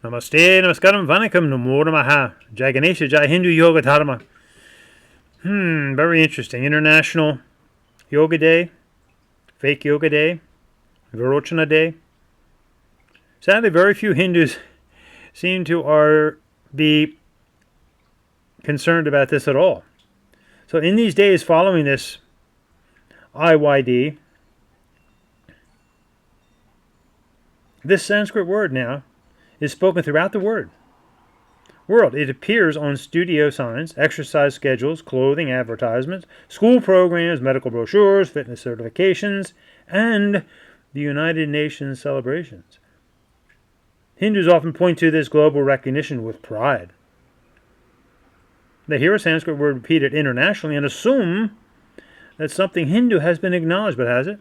Namaste, namaskaram, vanakkam, namo namaha, Jai Ganesha, Jai Hindu Yoga Dharma. Very interesting. International Yoga Day, Fake Yoga Day, Virochana Day. Sadly, very few Hindus seem to be concerned about this at all. So in these days following this IYD, this Sanskrit word now is spoken throughout the world. It appears on studio signs, exercise schedules, clothing advertisements, school programs, medical brochures, fitness certifications, and the United Nations celebrations. Hindus often point to this global recognition with pride. They hear a Sanskrit word repeated internationally and assume that something Hindu has been acknowledged, but has it?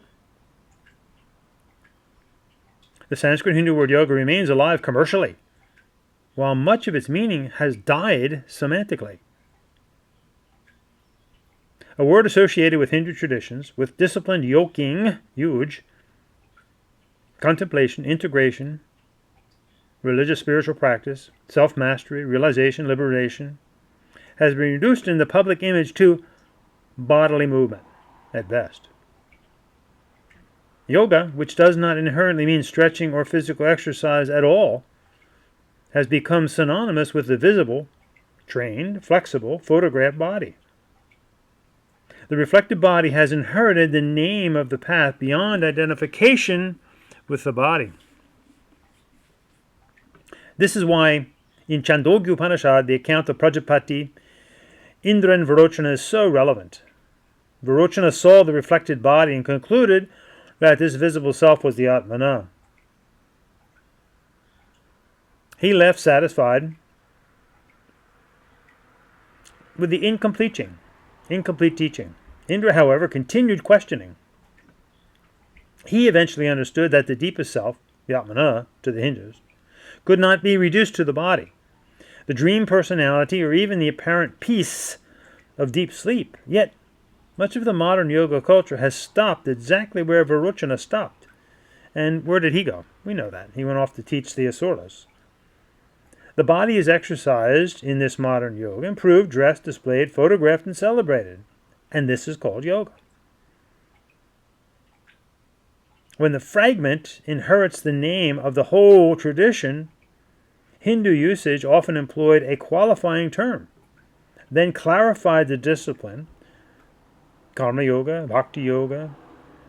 The Sanskrit Hindu word yoga remains alive commercially, while much of its meaning has died semantically. A word associated with Hindu traditions, with disciplined yoking, yuj, contemplation, integration, religious spiritual practice, self-mastery, realization, liberation, has been reduced in the public image to bodily movement, at best. Yoga, which does not inherently mean stretching or physical exercise at all, has become synonymous with the visible, trained, flexible, photographed body. The reflected body has inherited the name of the path beyond identification with the body. This is why in Chandogya Upanishad the account of Prajapati, Indra and Virochana is so relevant. Virochana saw the reflected body and concluded that this visible self was the Atmana. He left satisfied with the incomplete teaching. Indra, however, continued questioning. He eventually understood that the deepest self, the Atmana to the Hindus, could not be reduced to the body, the dream personality, or even the apparent peace of deep sleep. Yet, much of the modern yoga culture has stopped exactly where Virochana stopped. And where did he go? We know that. He went off to teach the Asuras. The body is exercised in this modern yoga, improved, dressed, displayed, photographed, and celebrated. And this is called yoga. When the fragment inherits the name of the whole tradition, Hindu usage often employed a qualifying term, then clarified the discipline, karma yoga, bhakti yoga,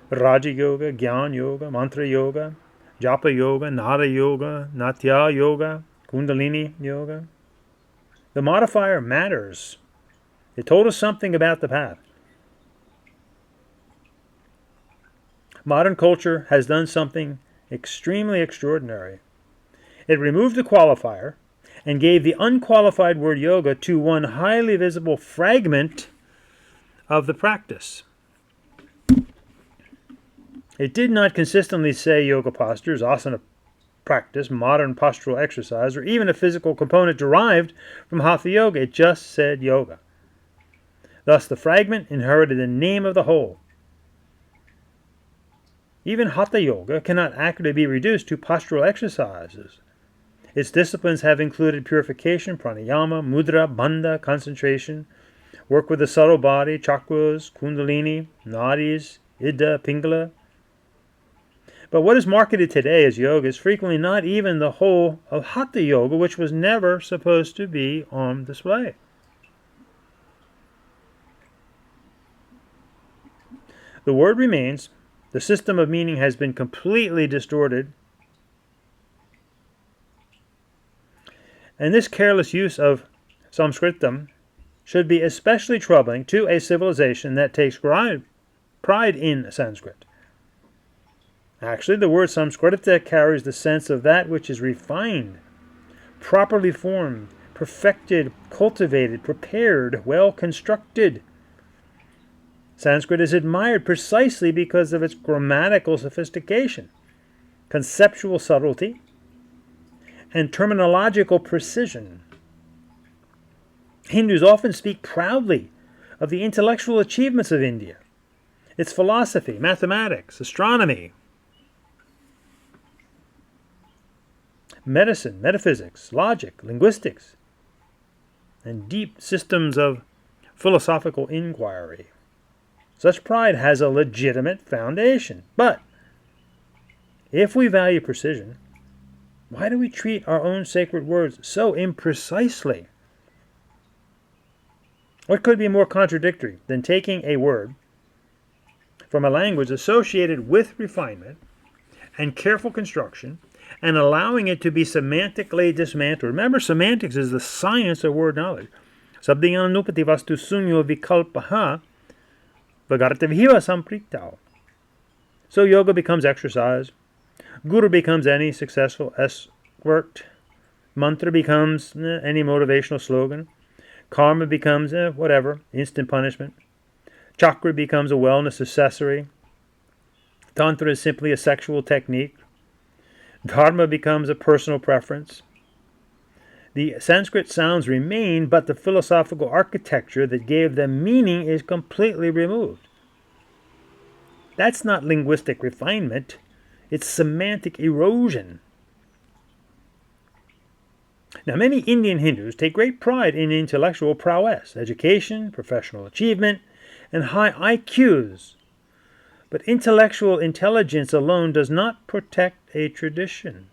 raja yoga, jnana yoga, mantra yoga, japa yoga, nada yoga, natya yoga, kundalini yoga. The modifier matters. It told us something about the path. Modern culture has done something extremely extraordinary. It removed the qualifier and gave the unqualified word yoga to one highly visible fragment of the practice. It did not consistently say yoga postures, asana practice, modern postural exercise, or even a physical component derived from hatha yoga. It just said yoga. Thus, the fragment inherited the name of the whole. Even hatha yoga cannot accurately be reduced to postural exercises. Its disciplines have included purification, pranayama, mudra, bandha, concentration, work with the subtle body, chakras, kundalini, nadis, ida, pingala. But what is marketed today as yoga is frequently not even the whole of hatha yoga, which was never supposed to be on display. The word remains. The system of meaning has been completely distorted. And this careless use of Sanskritam should be especially troubling to a civilization that takes pride in Sanskrit. Actually, the word Samskrita carries the sense of that which is refined, properly formed, perfected, cultivated, prepared, well constructed. Sanskrit is admired precisely because of its grammatical sophistication, conceptual subtlety, and terminological precision. Hindus often speak proudly of the intellectual achievements of India, its philosophy, mathematics, astronomy. medicine, metaphysics, logic, linguistics, and deep systems of philosophical inquiry. Such pride has a legitimate foundation. But if we value precision, why do we treat our own sacred words so imprecisely? What could be more contradictory than taking a word from a language associated with refinement and careful construction and allowing it to be semantically dismantled? Remember, semantics is the science of word knowledge. Sabdinganupati vastu sunyo vikalpaha vagartaviva sampriktao. So yoga becomes exercise. Guru becomes any successful escort. Mantra becomes any motivational slogan. Karma becomes whatever, instant punishment. Chakra becomes a wellness accessory. Tantra is simply a sexual technique. Dharma becomes a personal preference. The Sanskrit sounds remain, but the philosophical architecture that gave them meaning is completely removed. That's not linguistic refinement. It's semantic erosion. Now, many Indian Hindus take great pride in intellectual prowess, education, professional achievement, and high IQs. But intellectual intelligence alone does not protect a tradition.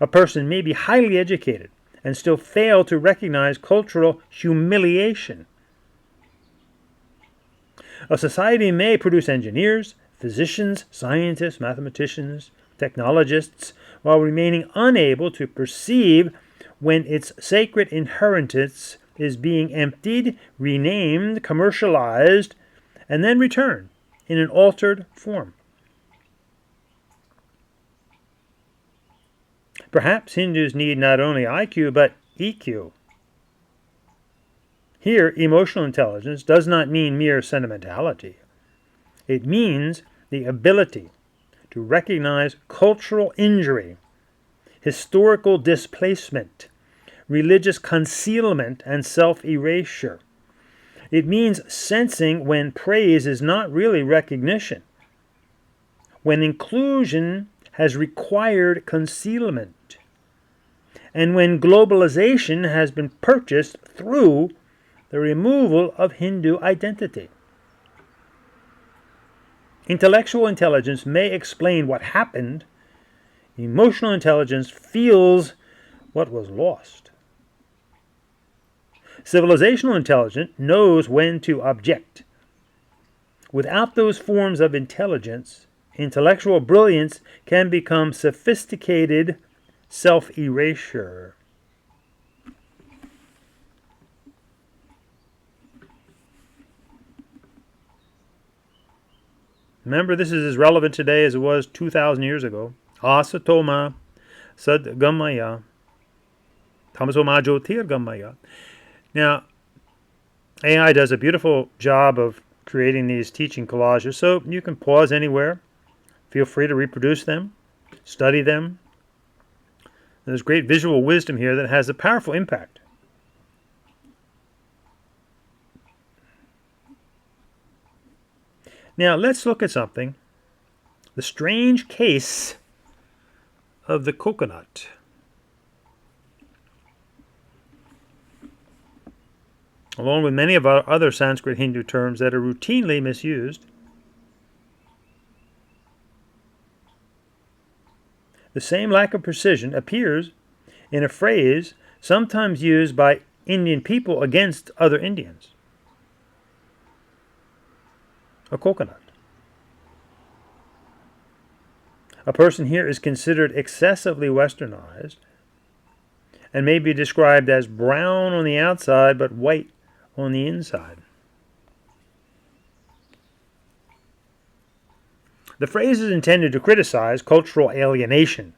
A person may be highly educated and still fail to recognize cultural humiliation. A society may produce engineers, physicians, scientists, mathematicians, technologists, while remaining unable to perceive when its sacred inheritance is being emptied, renamed, commercialized, and then returned in an altered form. Perhaps Hindus need not only IQ but EQ. Here, emotional intelligence does not mean mere sentimentality. It means the ability to recognize cultural injury, historical displacement, religious concealment, and self-erasure. It means sensing when praise is not really recognition, when inclusion has required concealment, and when globalization has been purchased through the removal of Hindu identity. Intellectual intelligence may explain what happened. Emotional intelligence feels what was lost. Civilizational intelligence knows when to object. Without those forms of intelligence, intellectual brilliance can become sophisticated self-erasure. Remember, this is as relevant today as it was 2,000 years ago. Asatoma sadgamaya tamasoma jyotirgamaya. Now, AI does a beautiful job of creating these teaching collages, so you can pause anywhere. Feel free to reproduce them, study them. There's great visual wisdom here that has a powerful impact. Now, let's look at something. The strange case of the coconut. Along with many of our other Sanskrit Hindu terms that are routinely misused, the same lack of precision appears in a phrase sometimes used by Indian people against other Indians. A coconut. A person here is considered excessively westernized and may be described as brown on the outside but white on the inside. The phrase is intended to criticize cultural alienation.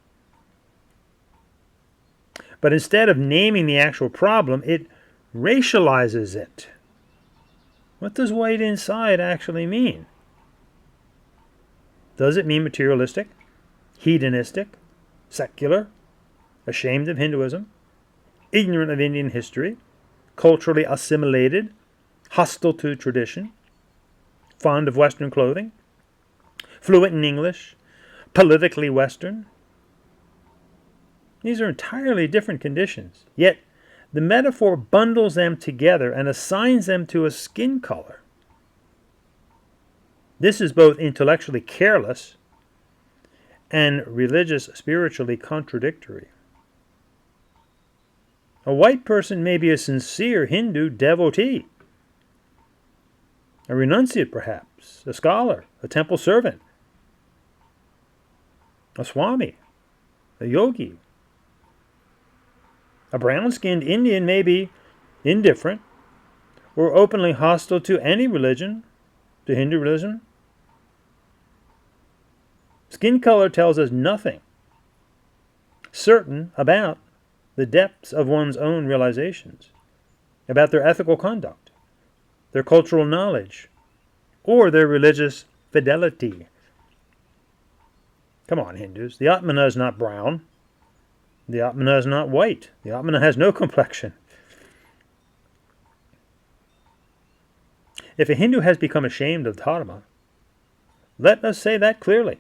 But instead of naming the actual problem, it racializes it. What does white inside actually mean? Does it mean materialistic, hedonistic, secular, ashamed of Hinduism, ignorant of Indian history, culturally assimilated, hostile to tradition, fond of Western clothing, fluent in English, politically Western? These are entirely different conditions, yet the metaphor bundles them together and assigns them to a skin color. This is both intellectually careless and spiritually contradictory. A white person may be a sincere Hindu devotee, a renunciate perhaps, a scholar, a temple servant, a swami, a yogi. A brown-skinned Indian may be indifferent or openly hostile to any religion, to Hindu religion. Skin color tells us nothing certain about the depths of one's own realizations, about their ethical conduct, their cultural knowledge, or their religious fidelity. Come on, Hindus. The Atmana is not brown. The Atmana is not white. The Atmana has no complexion. If a Hindu has become ashamed of Dharma, let us say that clearly.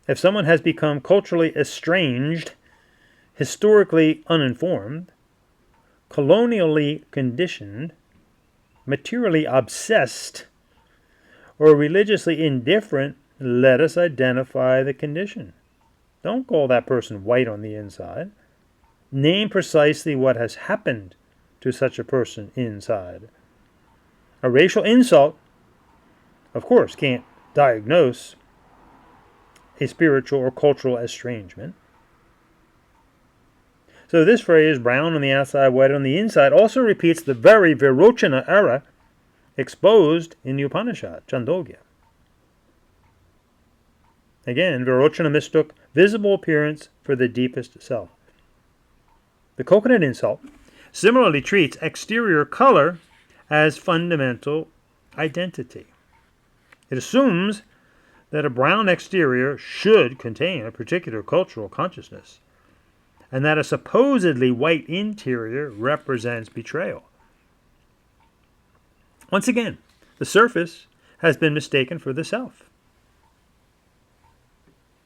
If someone has become culturally estranged, historically uninformed, colonially conditioned, materially obsessed, or religiously indifferent, let us identify the condition. Don't call that person white on the inside. Name precisely what has happened to such a person inside. A racial insult, of course, can't diagnose a spiritual or cultural estrangement. So this phrase, brown on the outside, white on the inside, also repeats the very Virochana era exposed in the Upanishad, Chandogya. Again, Virochana mistook visible appearance for the deepest self. The coconut insult similarly treats exterior color as fundamental identity. It assumes that a brown exterior should contain a particular cultural consciousness, and that a supposedly white interior represents betrayal. Once again, the surface has been mistaken for the self.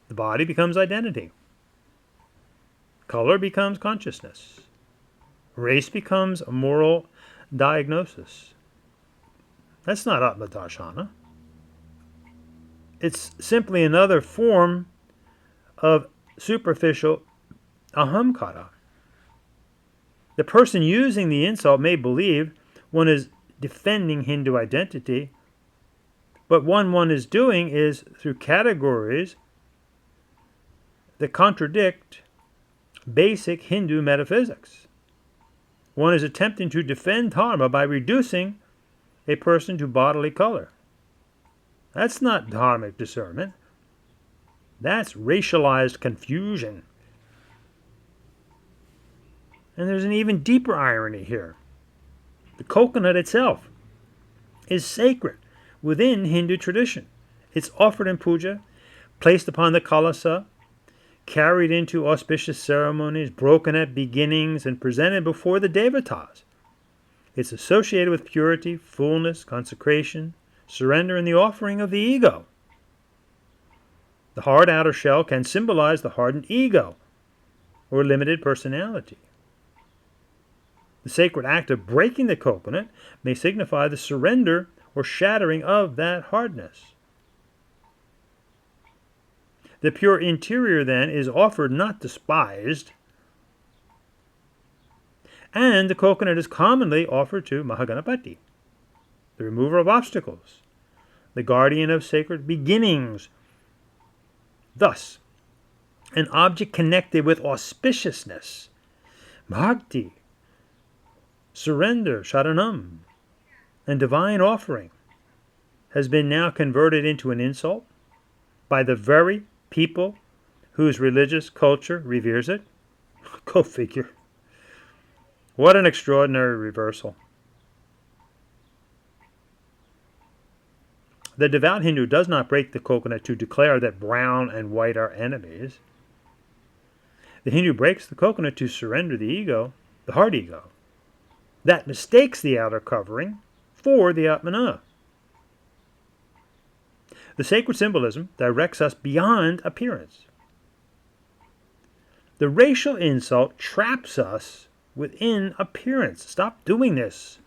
The body becomes identity. Color becomes consciousness. Race becomes a moral diagnosis. That's not Atma Darshana. It's simply another form of superficial ahamkara. The person using the insult may believe one is defending Hindu identity, but what one is doing is through categories that contradict basic Hindu metaphysics. One is attempting to defend dharma by reducing a person to bodily color. That's not dharmic discernment. That's racialized confusion. And there's an even deeper irony here. The coconut itself is sacred within Hindu tradition. It's offered in puja, placed upon the kalasa, carried into auspicious ceremonies, broken at beginnings, and presented before the devatas. It's associated with purity, fullness, consecration, surrender, and the offering of the ego. The hard outer shell can symbolize the hardened ego or limited personality. The sacred act of breaking the coconut may signify the surrender or shattering of that hardness. The pure interior, then, is offered, not despised. And the coconut is commonly offered to Mahaganapati, the remover of obstacles, the guardian of sacred beginnings. Thus, an object connected with auspiciousness, bhakti, surrender, sharanam, and divine offering, has been now converted into an insult by the very people whose religious culture reveres it. Go figure. What an extraordinary reversal. The devout Hindu does not break the coconut to declare that brown and white are enemies. The Hindu breaks the coconut to surrender the ego, the hard ego, that mistakes the outer covering for the Atmana. The sacred symbolism directs us beyond appearance. The racial insult traps us within appearance. Stop doing this.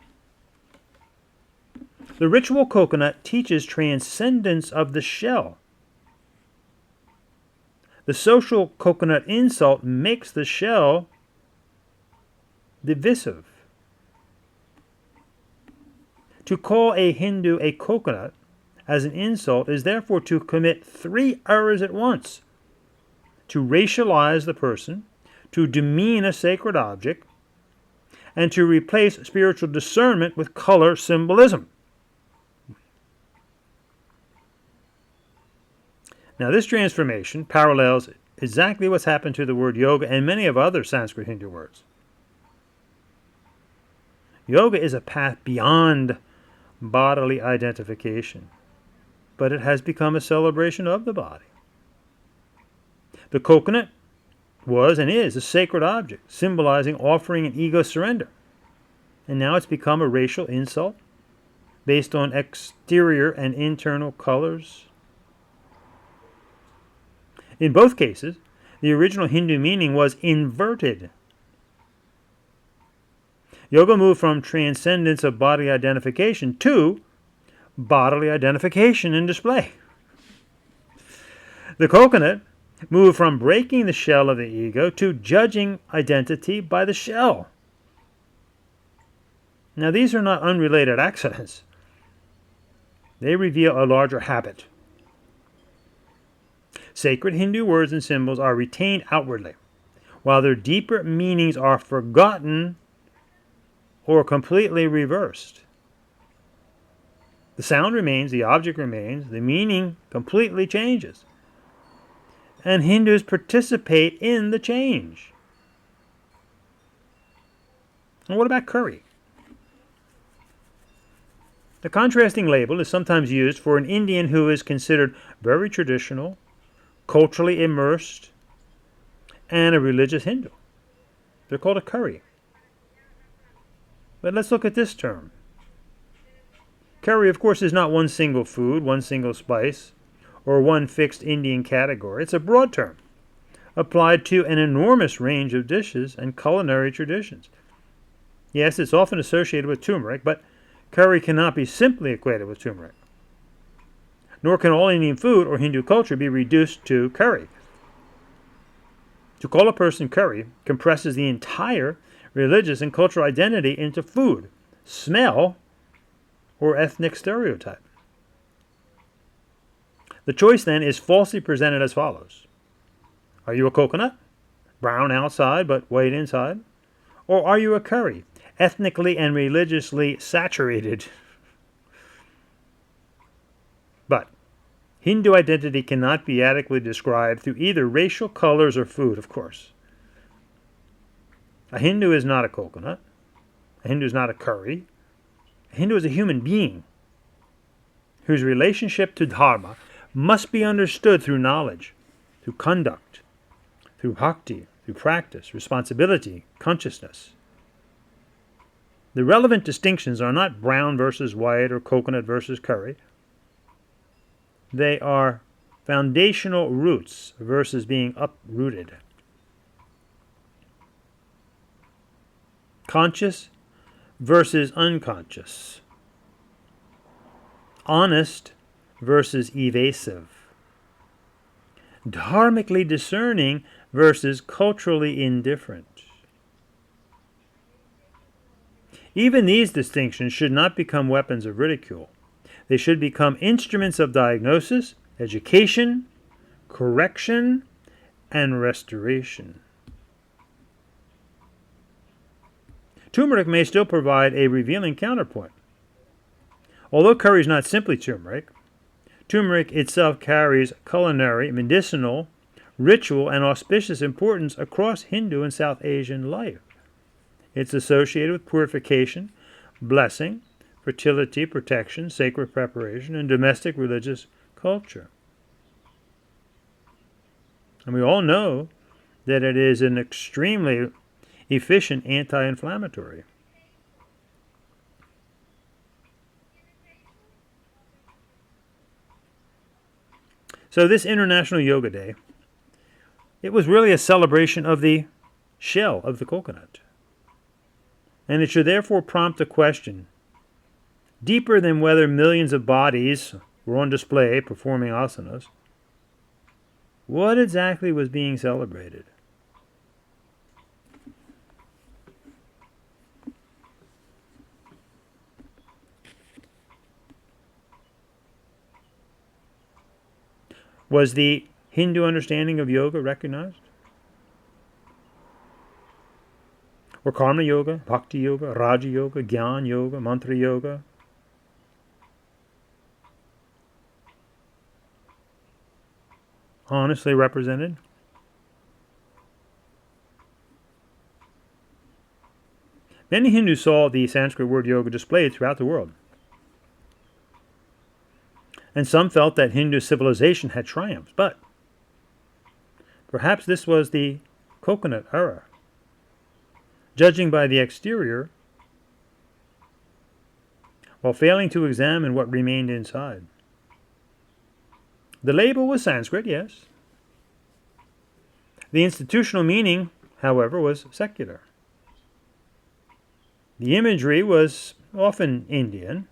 The ritual coconut teaches transcendence of the shell. The social coconut insult makes the shell divisive. To call a Hindu a coconut as an insult is therefore to commit 3 errors at once: to racialize the person, to demean a sacred object, and to replace spiritual discernment with color symbolism. Now, this transformation parallels exactly what's happened to the word yoga and many of other Sanskrit Hindu words. Yoga is a path beyond bodily identification, but it has become a celebration of the body. The coconut was and is a sacred object, symbolizing offering and ego surrender. And now it's become a racial insult based on exterior and internal colors. In both cases, the original Hindu meaning was inverted. Yoga moved from transcendence of body identification to bodily identification and display. The coconut moved from breaking the shell of the ego to judging identity by the shell. Now, these are not unrelated accidents. They reveal a larger habit. Sacred Hindu words and symbols are retained outwardly, while their deeper meanings are forgotten or completely reversed. The sound remains, the object remains, the meaning completely changes. And Hindus participate in the change. And what about curry? The contrasting label is sometimes used for an Indian who is considered very traditional, culturally immersed, and a religious Hindu. They're called a curry. But let's look at this term. Curry, of course, is not one single food, one single spice, or one fixed Indian category. It's a broad term applied to an enormous range of dishes and culinary traditions. Yes, it's often associated with turmeric, but curry cannot be simply equated with turmeric. Nor can all Indian food or Hindu culture be reduced to curry. To call a person curry compresses the entire religious and cultural identity into food, smell, or ethnic stereotype. The choice then is falsely presented as follows. Are you a coconut, brown outside but white inside? Or are you a curry, ethnically and religiously saturated? But Hindu identity cannot be adequately described through either racial colors or food, of course. A Hindu is not a coconut. A Hindu is not a curry. A Hindu is a human being whose relationship to dharma must be understood through knowledge, through conduct, through bhakti, through practice, responsibility, consciousness. The relevant distinctions are not brown versus white or coconut versus curry. They are foundational roots versus being uprooted. Conscious versus unconscious. Honest versus evasive. Dharmically discerning versus culturally indifferent. Even these distinctions should not become weapons of ridicule. They should become instruments of diagnosis, education, correction, and restoration. Turmeric may still provide a revealing counterpoint. Although curry is not simply turmeric, turmeric itself carries culinary, medicinal, ritual, and auspicious importance across Hindu and South Asian life. It's associated with purification, blessing, fertility, protection, sacred preparation, and domestic religious culture. And we all know that it is an extremely efficient anti-inflammatory. So this International Yoga Day It was really a celebration of the shell of the coconut. And it should therefore prompt a question deeper than whether millions of bodies were on display performing asanas. What exactly was being celebrated? Was the Hindu understanding of yoga recognized? Or karma yoga, bhakti yoga, raja yoga, jnana yoga, mantra yoga? Honestly represented? Many Hindus saw the Sanskrit word yoga displayed throughout the world. And some felt that Hindu civilization had triumphed, but perhaps this was the coconut era. Judging by the exterior, while failing to examine what remained inside. The label was Sanskrit, yes. The institutional meaning, however, was secular. The imagery was often Indian,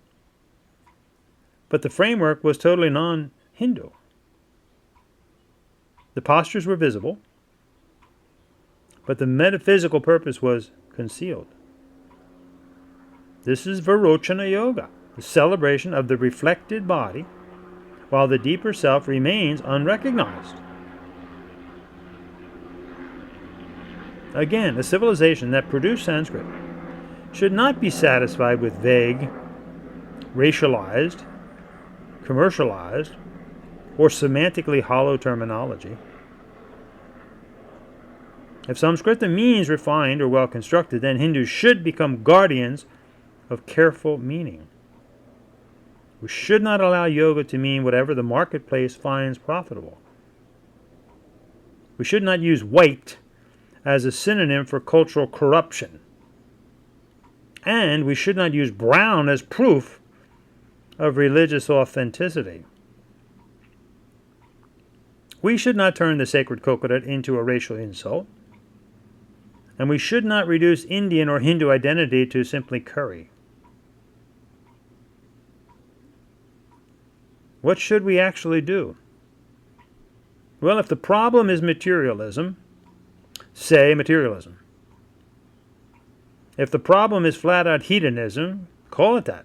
but the framework was totally non-Hindu. The postures were visible, but the metaphysical purpose was concealed. This is Virochana Yoga, the celebration of the reflected body, while the deeper self remains unrecognized. Again, a civilization that produced Sanskrit should not be satisfied with vague, racialized, commercialized, or semantically hollow terminology. If Samskrita means refined or well constructed, then Hindus should become guardians of careful meaning. We should not allow yoga to mean whatever the marketplace finds profitable. We should not use white as a synonym for cultural corruption. And we should not use brown as proof of religious authenticity. We should not turn the sacred coconut into a racial insult. And we should not reduce Indian or Hindu identity to simply curry. What should we actually do? Well, if the problem is materialism, say materialism. If the problem is flat-out hedonism, call it that.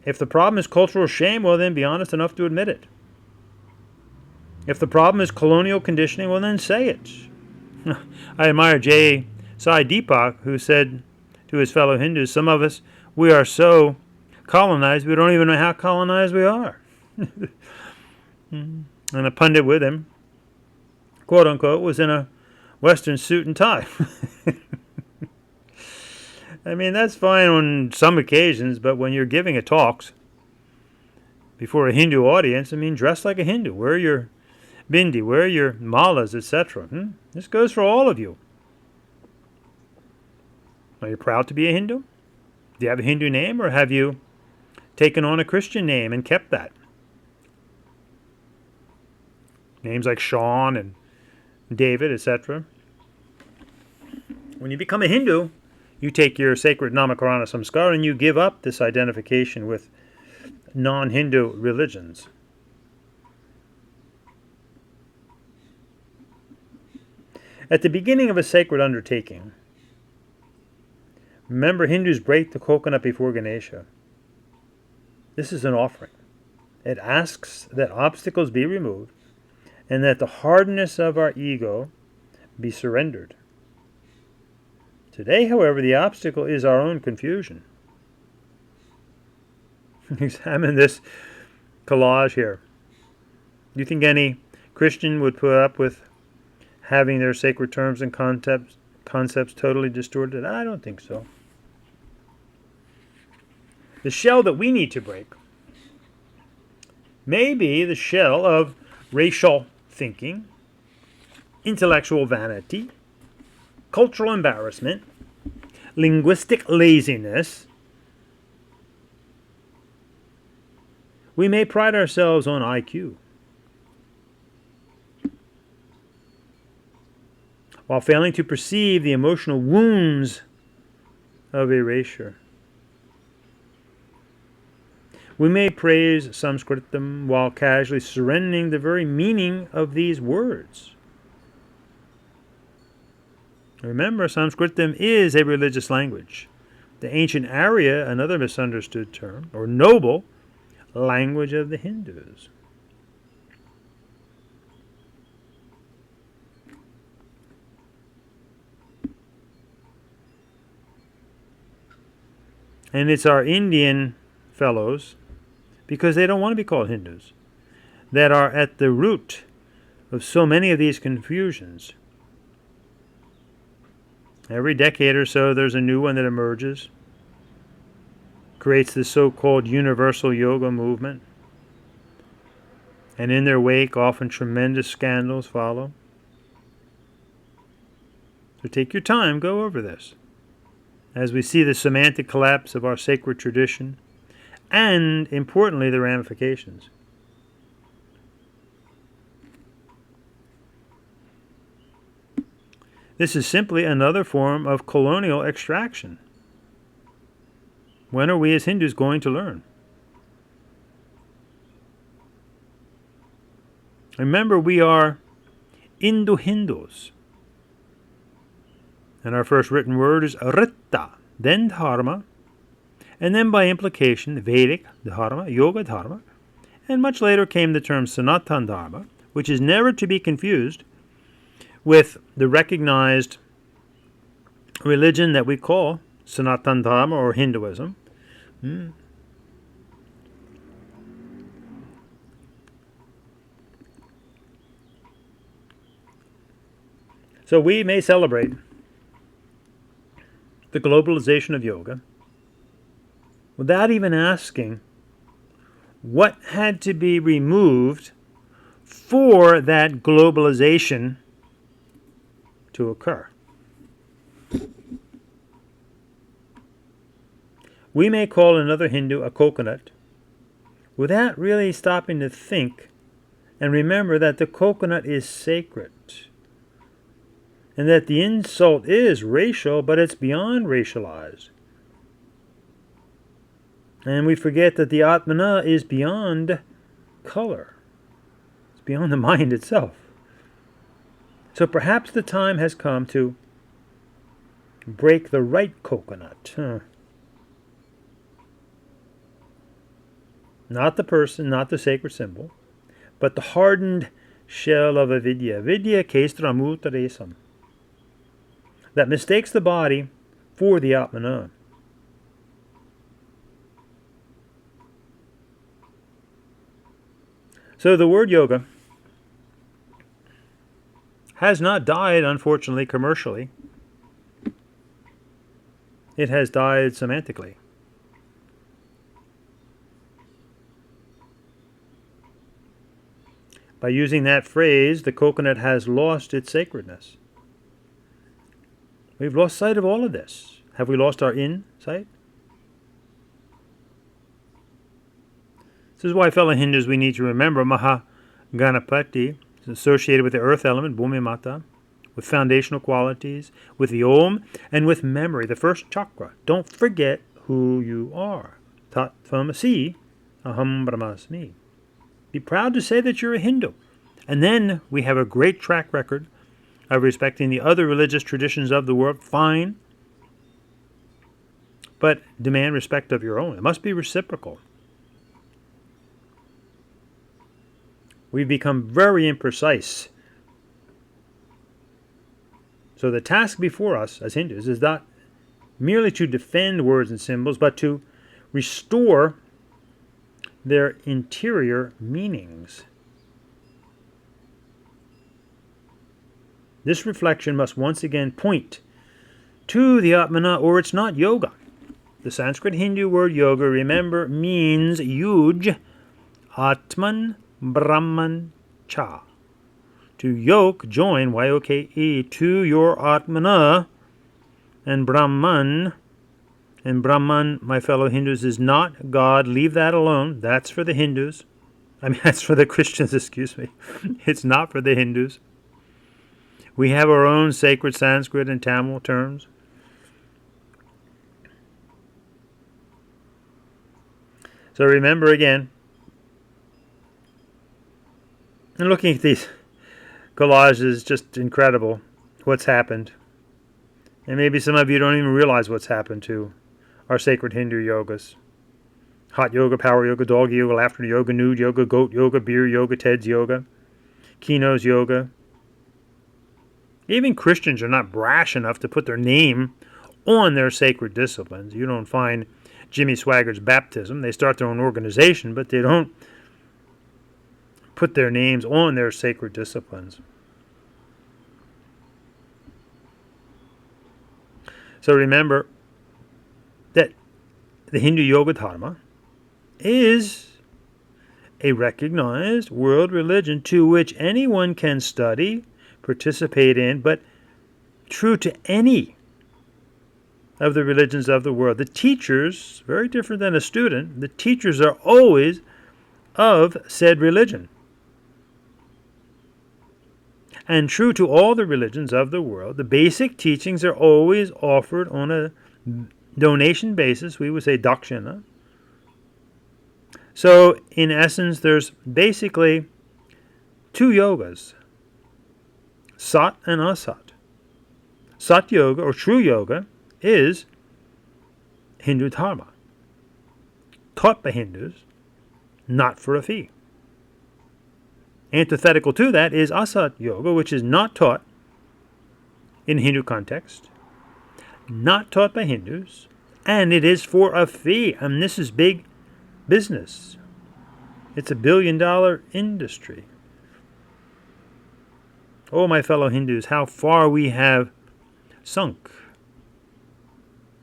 If the problem is cultural shame, well then be honest enough to admit it. If the problem is colonial conditioning, well then say it. I admire J. Sai Deepak, who said to his fellow Hindus, some of us, we are so colonized, we don't even know how colonized we are. And a pundit with him, quote unquote, was in a Western suit and tie. I mean, that's fine on some occasions, but when you're giving a talks before a Hindu audience, I mean, dress like a Hindu. Wear your bindi, wear your malas, etc. This goes for all of you. Are you proud to be a Hindu? Do you have a Hindu name, or have you taken on a Christian name and kept that? Names like Sean and David, etc. When you become a Hindu, you take your sacred Namakarana Samskara and you give up this identification with non-Hindu religions. At the beginning of a sacred undertaking, remember, Hindus break the coconut before Ganesha. This is an offering. It asks that obstacles be removed and that the hardness of our ego be surrendered. Today, however, the obstacle is our own confusion. Examine this collage here. Do you think any Christian would put up with having their sacred terms and concepts totally distorted? I don't think so. The shell that we need to break may be the shell of racial thinking, intellectual vanity, cultural embarrassment, linguistic laziness. We may pride ourselves on IQ. while failing to perceive the emotional wounds of erasure. We may praise Sanskritam while casually surrendering the very meaning of these words. Remember, Sanskritam is a religious language. The ancient Arya, another misunderstood term, or noble language of the Hindus. And it's our Indian fellows, because they don't want to be called Hindus, that are at the root of so many of these confusions. Every decade or so, there's a new one that emerges, creates the so-called universal yoga movement, and in their wake, often tremendous scandals follow. So take your time, go over this, as we see the semantic collapse of our sacred tradition, and, importantly, the ramifications. This is simply another form of colonial extraction. When are we as Hindus going to learn? Remember, we are Indo-Hindus. And our first written word is Ritta, then Dharma, and then by implication Vedic Dharma, Yoga Dharma, and much later came the term Sanatan Dharma, which is never to be confused with the recognized religion that we call Sanatan Dharma or Hinduism. So we may celebrate the globalization of yoga without even asking what had to be removed for that globalization to occur. We may call another Hindu a coconut without really stopping to think and remember that the coconut is sacred and that the insult is racial, but it's beyond racialized. And we forget that the Atmana is beyond color. It's beyond the mind itself. So perhaps the time has come to break the right coconut. Not the person, not the sacred symbol, but the hardened shell of avidya. Vidya kestramuttaresam. That mistakes the body for the Atmana. So the word yoga has not died, unfortunately, commercially. It has died semantically. By using that phrase, the coconut has lost its sacredness. We've lost sight of all of this. Have we lost our insight? This is why, fellow Hindus, we need to remember Mahaganapati is associated with the earth element, Bhumi Mata, with foundational qualities, with the Om, and with memory, the first chakra. Don't forget who you are. Tat Tvamasi, Aham Brahmasmi. Be proud to say that you're a Hindu. And then we have a great track record of respecting the other religious traditions of the world. Fine. But demand respect of your own. It must be reciprocal. We've become very imprecise. So the task before us as Hindus is not merely to defend words and symbols, but to restore their interior meanings. This reflection must once again point to the Atmana, or it's not yoga. The Sanskrit Hindu word yoga, remember, means yuj, Atman, Brahman, Cha. To yoke, join, Y-O-K-E, to your Atmana, and Brahman, my fellow Hindus, is not God. Leave that alone. That's for the Hindus. That's for the Christians, excuse me. It's not for the Hindus. We have our own sacred Sanskrit and Tamil terms. So remember again, and looking at these collages, just incredible what's happened. And maybe some of you don't even realize what's happened to our sacred Hindu yogas. Hot yoga, power yoga, dog yoga, laughter yoga, nude yoga, goat yoga, beer yoga, Ted's yoga, Kino's yoga. Even Christians are not brash enough to put their name on their sacred disciplines. You don't find Jimmy Swaggart's baptism. They start their own organization, but they don't put their names on their sacred disciplines. So remember that the Hindu Yoga Dharma is a recognized world religion to which anyone can study, participate in, but true to any of the religions of the world. The teachers, very different than a student, the teachers are always of said religion. And true to all the religions of the world, the basic teachings are always offered on a donation basis. We would say dakshina. So, in essence, there's basically two yogas, Sat and Asat. Sat yoga, or true yoga, is Hindu Dharma, taught by Hindus, not for a fee. Antithetical to that is Asat yoga, which is not taught in Hindu context, not taught by Hindus, and it is for a fee. And this is big business. It's a billion-dollar industry. Oh, my fellow Hindus, how far we have sunk.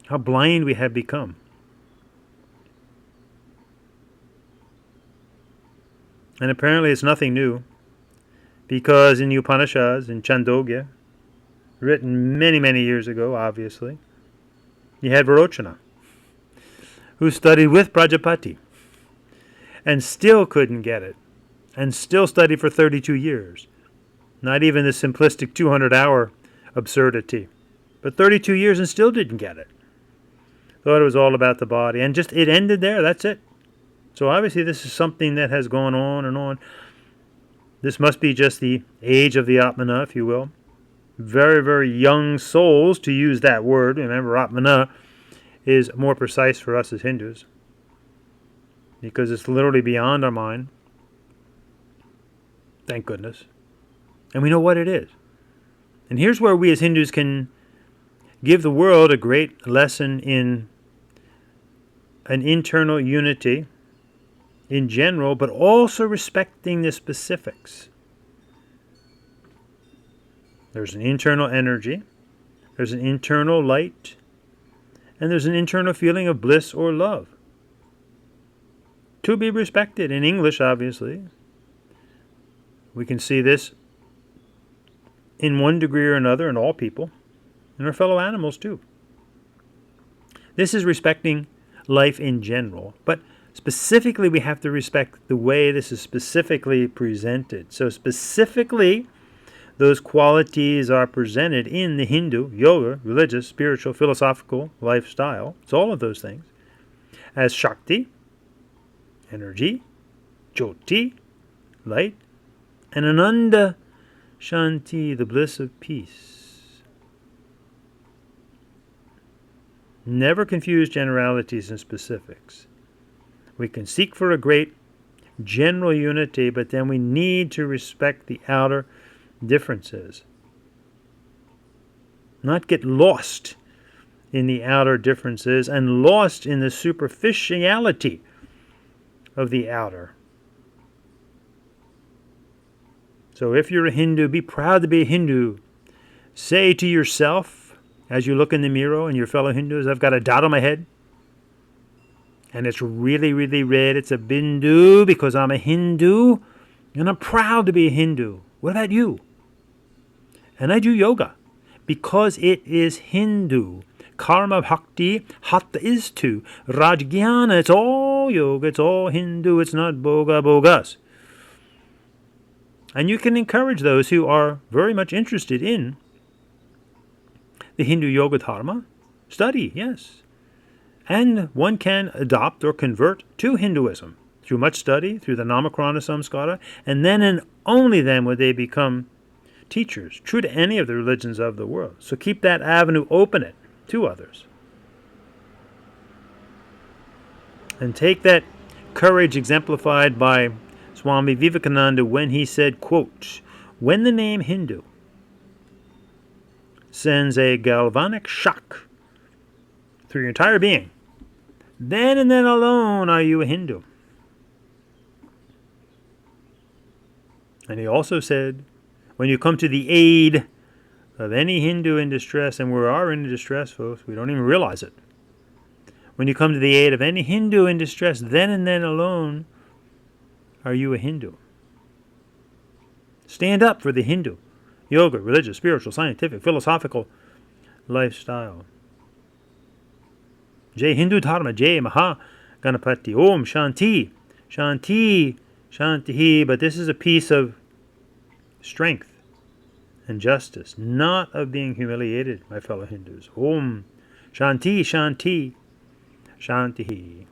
How blind we have become. And apparently it's nothing new, because in the Upanishads, in Chandogya, written many, many years ago, obviously, you had Varochana, who studied with Prajapati, and still couldn't get it, and still studied for 32 years. Not even the simplistic 200-hour absurdity, but 32 years and still didn't get it. Thought it was all about the body, and just it ended there, that's it. So obviously this is something that has gone on and on. This must be just the age of the Atmana, if you will. Very, very young souls, to use that word. Remember, Atmana is more precise for us as Hindus, because it's literally beyond our mind. Thank goodness. And we know what it is. And here's where we as Hindus can give the world a great lesson in an internal unity in general, but also respecting the specifics. There's an internal energy, there's an internal light, and there's an internal feeling of bliss or love. To be respected. In English, obviously. We can see this in one degree or another in all people, and our fellow animals too. This is respecting life in general, but specifically we have to respect the way this is specifically presented. So specifically, those qualities are presented in the Hindu, yoga, religious, spiritual, philosophical lifestyle. It's all of those things. As Shakti, energy, Jyoti, light, and Ananda, Shanti, the bliss of peace. Never confuse generalities and specifics. We can seek for a great general unity, but then we need to respect the outer differences. Not get lost in the outer differences and lost in the superficiality of the outer. So if you're a Hindu, be proud to be a Hindu. Say to yourself, as you look in the mirror and your fellow Hindus, I've got a dot on my head, and it's really, really red. It's a bindu because I'm a Hindu, and I'm proud to be a Hindu. What about you? And I do yoga because it is Hindu. Karma bhakti, hatha is to. Rajjnana, it's all yoga, it's all Hindu, it's not boga bogas. And you can encourage those who are very much interested in the Hindu Yoga Dharma. Study, yes. And one can adopt or convert to Hinduism through much study, through the Namakrana Samskara, and then and only then would they become teachers, true to any of the religions of the world. So keep that avenue open it to others. And take that courage exemplified by Swami Vivekananda when he said, quote, "When the name Hindu sends a galvanic shock through your entire being, then and then alone are you a Hindu." And he also said, when you come to the aid of any Hindu in distress, and we are in distress, folks, we don't even realize it. When you come to the aid of any Hindu in distress, then and then alone are you a Hindu. Stand up for the Hindu yoga, religious, spiritual, scientific, philosophical lifestyle. Jai Hindu Dharma, Jai Maha Ganapati, Om Shanti, Shanti, Shanti. But this is a piece of strength and justice, not of being humiliated, my fellow Hindus. Om Shanti, Shanti, Shanti.